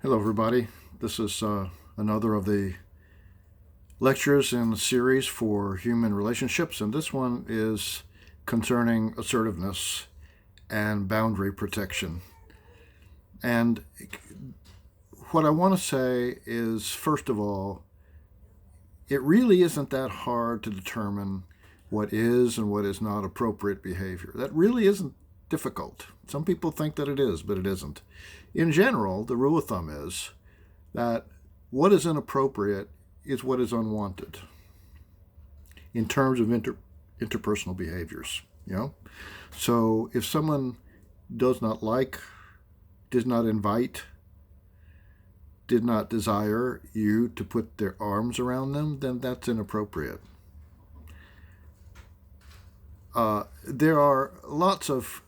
Hello, everybody. This is another of the lectures in the series for human relationships, and this one is concerning assertiveness and boundary protection. And what I want to say is, first of all, it really isn't that hard to determine what is and what is not appropriate behavior. That really isn't difficult. Some people think that it is, but it isn't. In general, the rule of thumb is that what is inappropriate is what is unwanted in terms of interpersonal behaviors. So if someone does not like, does not invite, did not desire you to put their arms around them, then that's inappropriate. There are lots of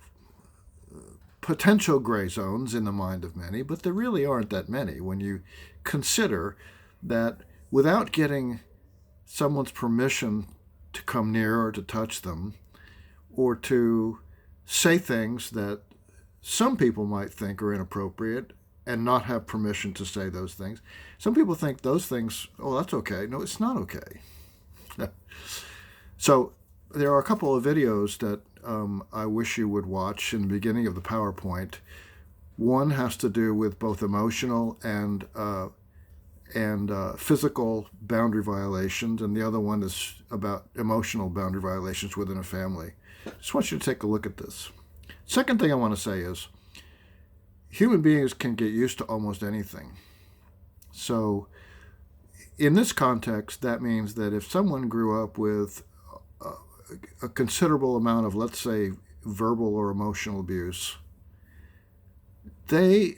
potential gray zones in the mind of many, but there really aren't that many when you consider that without getting someone's permission to come near or to touch them or to say things that some people might think are inappropriate and not have permission to say those things. Some people think those things, oh, that's okay. No, it's not okay. So there are a couple of videos that I wish you would watch in the beginning of the PowerPoint. One has to do with both emotional and physical boundary violations, and the other one is about emotional boundary violations within a family. Just want you to take a look at this. Second thing I want to say is human beings can get used to almost anything. So in this context, that means that if someone grew up with a considerable amount of, let's say, verbal or emotional abuse, they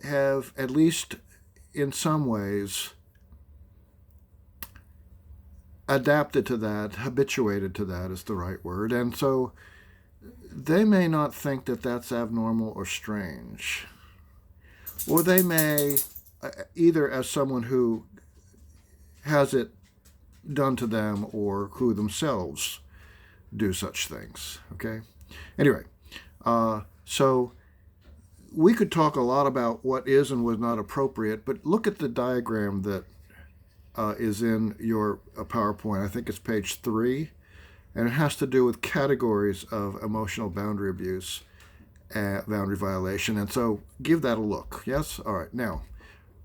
have, at least in some ways, adapted to that, habituated to that is the right word, and so they may not think that that's abnormal or strange. Or they may, either as someone who has it done to them or who themselves do such things. Okay? Anyway, so we could talk a lot about what is and was not appropriate, but look at the diagram that is in your PowerPoint. I think it's page 3, and it has to do with categories of emotional boundary abuse, boundary violation, and so give that a look. Yes? All right. Now,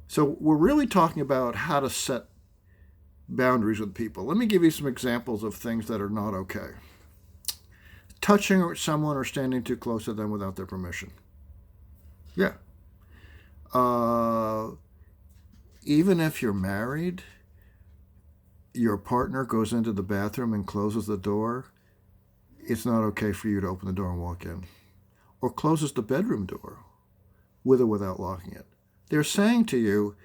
so we're really talking about how to set boundaries with people. Let me give you some examples of things that are not okay. Touching someone or standing too close to them without their permission. Yeah. Even if you're married, your partner goes into the bathroom and closes the door, it's not okay for you to open the door and walk in. Or closes the bedroom door, with or without locking it. They're saying to you,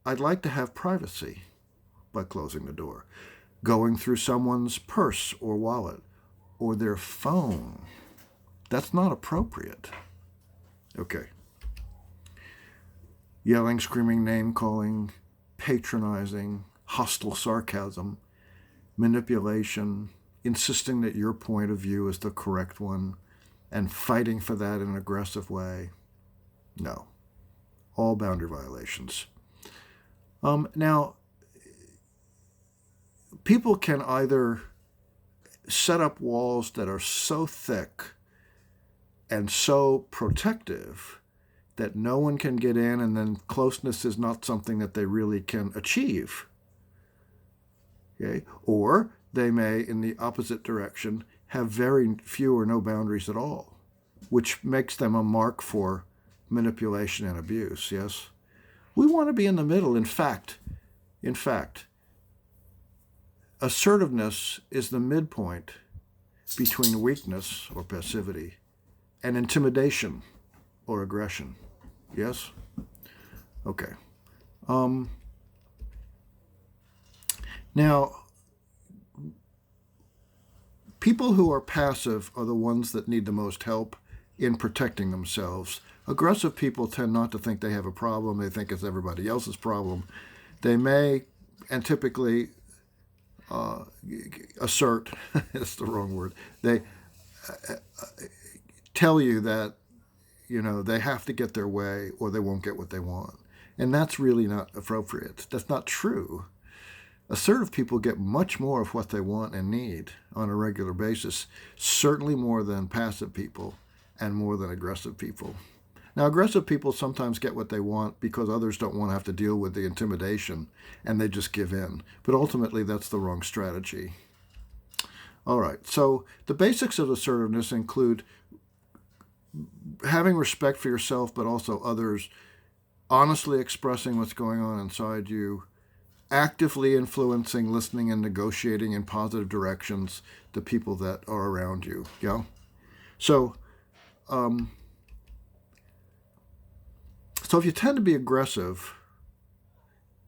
I'd like to have privacy, by closing the door. Going through someone's purse or wallet or their phone, that's not appropriate. Okay. Yelling, screaming, name-calling, patronizing, hostile sarcasm, manipulation, insisting that your point of view is the correct one, and fighting for that in an aggressive way. No. All boundary violations. Now, people can either set up walls that are so thick and so protective that no one can get in, and then closeness is not something that they really can achieve. Okay? Or they may, in the opposite direction, have very few or no boundaries at all, which makes them a mark for manipulation and abuse. Yes? We want to be in the middle. In fact, assertiveness is the midpoint between weakness or passivity and intimidation or aggression. Yes? Okay. Now, people who are passive are the ones that need the most help in protecting themselves. Aggressive people tend not to think they have a problem. They think it's everybody else's problem. They may, and typically, assert, that's the wrong word, they tell you that, they have to get their way or they won't get what they want. And that's really not appropriate. That's not true. Assertive people get much more of what they want and need on a regular basis, certainly more than passive people and more than aggressive people. Now, aggressive people sometimes get what they want because others don't want to have to deal with the intimidation and they just give in. But ultimately, that's the wrong strategy. All right, so the basics of assertiveness include having respect for yourself, but also others, honestly expressing what's going on inside you, actively influencing, listening, and negotiating in positive directions the people that are around you. Yeah. So if you tend to be aggressive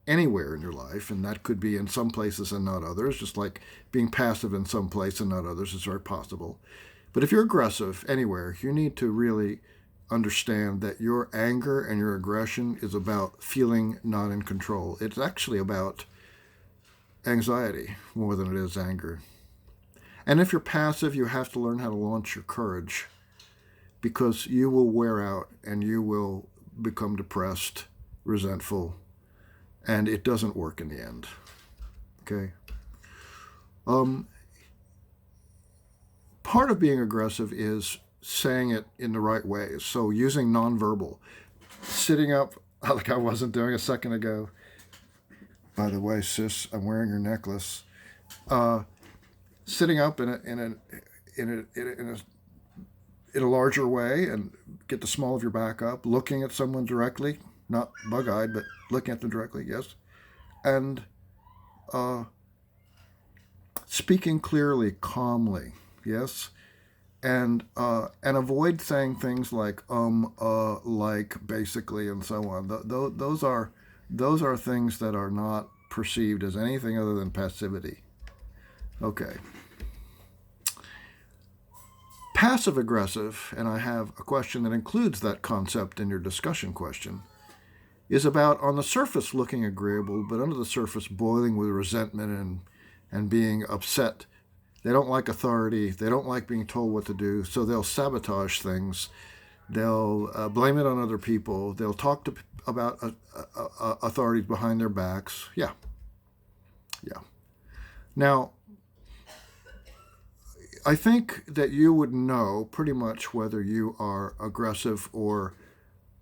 anywhere in your life, and that could be in some places and not others, just like being passive in some place and not others is very possible. But if you're aggressive anywhere, you need to really understand that your anger and your aggression is about feeling not in control. It's actually about anxiety more than it is anger. And if you're passive, you have to learn how to launch your courage, because you will wear out and you will become depressed, resentful, and it doesn't work in the end. Okay? Part of being aggressive is saying it in the right ways. So using nonverbal, sitting up like I wasn't doing a second ago. By the way, sis, I'm wearing your necklace. Sitting up in a larger way and get the small of your back up, looking at someone directly, not bug-eyed, but looking at them directly, yes, and speaking clearly, calmly, yes, and avoid saying things like like, basically, and so on. Those are things that are not perceived as anything other than passivity. Okay. Passive aggressive, and I have a question that includes that concept in your discussion question, is about on the surface looking agreeable, but under the surface boiling with resentment and being upset. They don't like authority. They don't like being told what to do, so they'll sabotage things. They'll blame it on other people. They'll talk about authorities behind their backs. Yeah. Now, I think that you would know pretty much whether you are aggressive or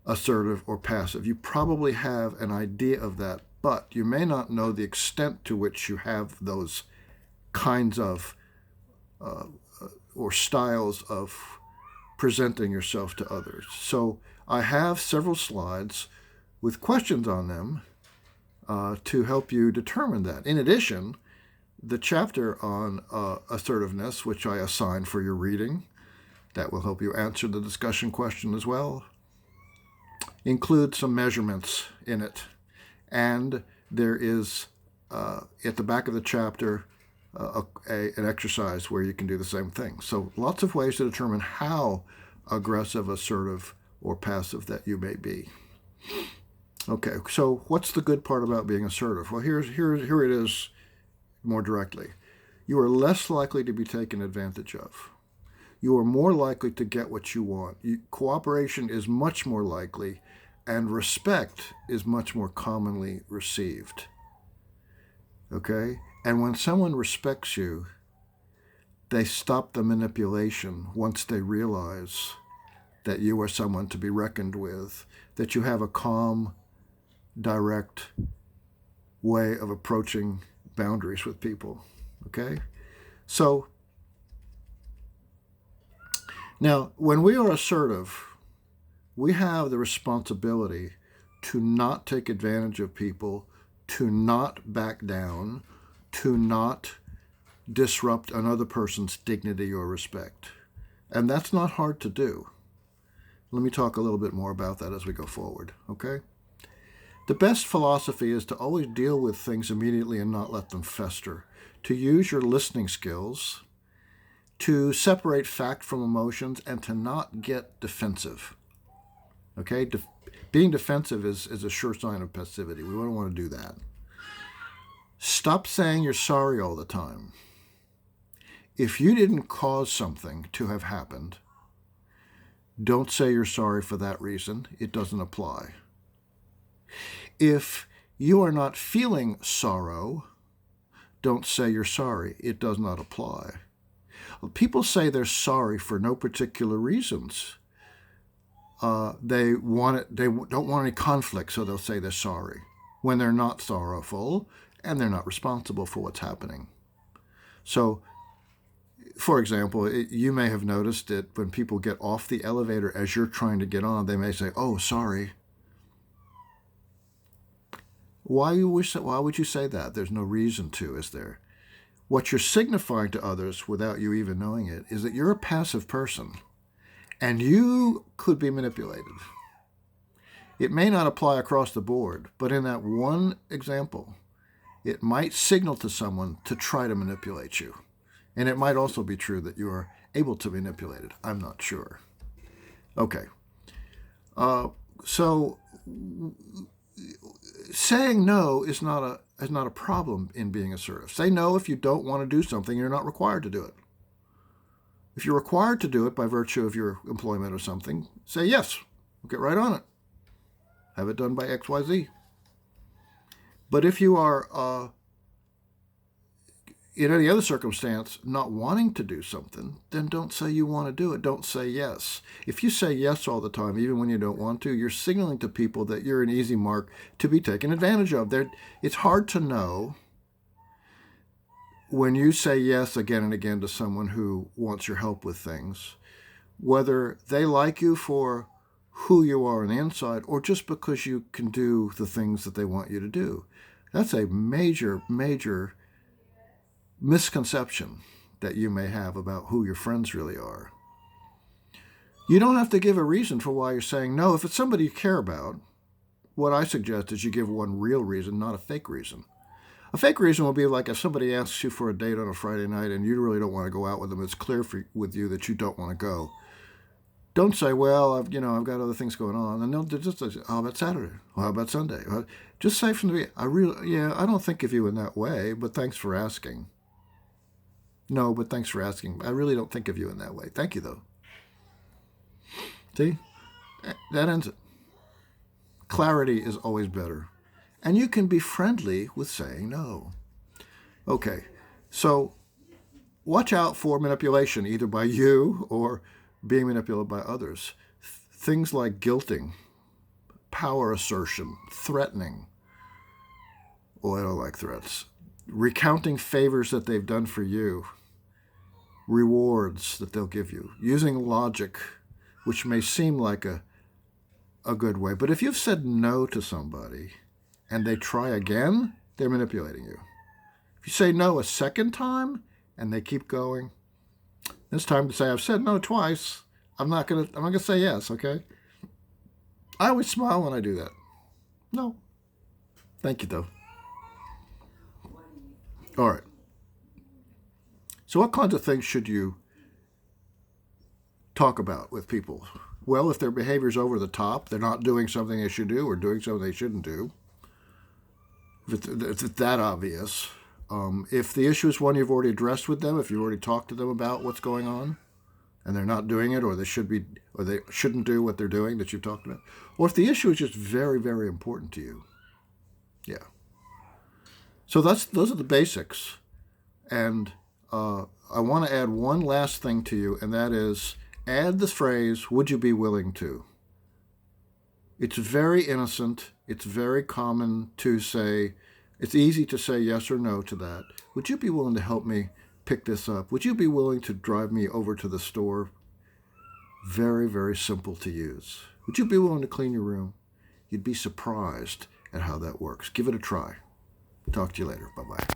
assertive or passive. You probably have an idea of that, but you may not know the extent to which you have those kinds of or styles of presenting yourself to others. So I have several slides with questions on them to help you determine that. In addition, the chapter on assertiveness, which I assigned for your reading, that will help you answer the discussion question as well, includes some measurements in it. And there is, at the back of the chapter, an exercise where you can do the same thing. So lots of ways to determine how aggressive, assertive, or passive that you may be. Okay, so what's the good part about being assertive? Well, here it is more directly. You are less likely to be taken advantage of. You are more likely to get what you want. Cooperation is much more likely, and respect is much more commonly received. Okay? And when someone respects you, they stop the manipulation once they realize that you are someone to be reckoned with, that you have a calm, direct way of approaching boundaries with people. Okay? So, now, when we are assertive, we have the responsibility to not take advantage of people, to not back down, to not disrupt another person's dignity or respect. And that's not hard to do. Let me talk a little bit more about that as we go forward, okay? The best philosophy is to always deal with things immediately and not let them fester, to use your listening skills, to separate fact from emotions, and to not get defensive. Okay? Being defensive is a sure sign of passivity. We don't want to do that. Stop saying you're sorry all the time. If you didn't cause something to have happened, don't say you're sorry for that reason. It doesn't apply. If you are not feeling sorrow, don't say you're sorry. It does not apply. People say they're sorry for no particular reasons. They don't want any conflict, so they'll say they're sorry when they're not sorrowful and they're not responsible for what's happening. So, for example, you may have noticed that when people get off the elevator as you're trying to get on, they may say, "Oh, sorry." Why would you say that? There's no reason to, is there? What you're signifying to others without you even knowing it is that you're a passive person and you could be manipulated. It may not apply across the board, but in that one example, it might signal to someone to try to manipulate you. And it might also be true that you are able to manipulate it. I'm not sure. Okay. So saying no is not a problem in being assertive. Say no if you don't want to do something. You're not required to do it. If you're required to do it by virtue of your employment or something, say yes. Get right on it. Have it done by XYZ. But if you are, in any other circumstance, not wanting to do something, then don't say you want to do it. Don't say yes. If you say yes all the time, even when you don't want to, you're signaling to people that you're an easy mark to be taken advantage of. It's hard to know when you say yes again and again to someone who wants your help with things, whether they like you for who you are on the inside or just because you can do the things that they want you to do. That's a major, major misconception that you may have about who your friends really are. You don't have to give a reason for why you're saying no. If it's somebody you care about, what I suggest is you give one real reason, not a fake reason. A fake reason will be like if somebody asks you for a date on a Friday night and you really don't want to go out with them. It's clear with you that you don't want to go. Don't say, well, I've got other things going on. And they'll just say, how about Saturday? How about Sunday? Just say from the beginning, I don't think of you in that way, but thanks for asking. No, but thanks for asking. I really don't think of you in that way. Thank you, though. See? That ends it. Clarity is always better. And you can be friendly with saying no. Okay, so watch out for manipulation, either by you or being manipulated by others. Things like guilting, power assertion, threatening. Oh, I don't like threats. Recounting favors that they've done for you, rewards that they'll give you, using logic, which may seem like a good way. But if you've said no to somebody and they try again, they're manipulating you. If you say no a second time and they keep going, it's time to say, I've said no twice. I'm not gonna say yes, okay? I always smile when I do that. No. Thank you, though. All right. So what kinds of things should you talk about with people? Well, if their behavior's over the top, they're not doing something they should do or doing something they shouldn't do, if it's that obvious. If the issue is one you've already addressed with them, if you've already talked to them about what's going on, and they're not doing it, or they shouldn't do what they're doing that you've talked about, or if the issue is just very, very important to you. Yeah. So those are the basics. And I want to add one last thing to you, and that is add the phrase, would you be willing to? It's very innocent. It's very common to say, it's easy to say yes or no to that. Would you be willing to help me pick this up? Would you be willing to drive me over to the store? Very, very simple to use. Would you be willing to clean your room? You'd be surprised at how that works. Give it a try. Talk to you later. Bye-bye.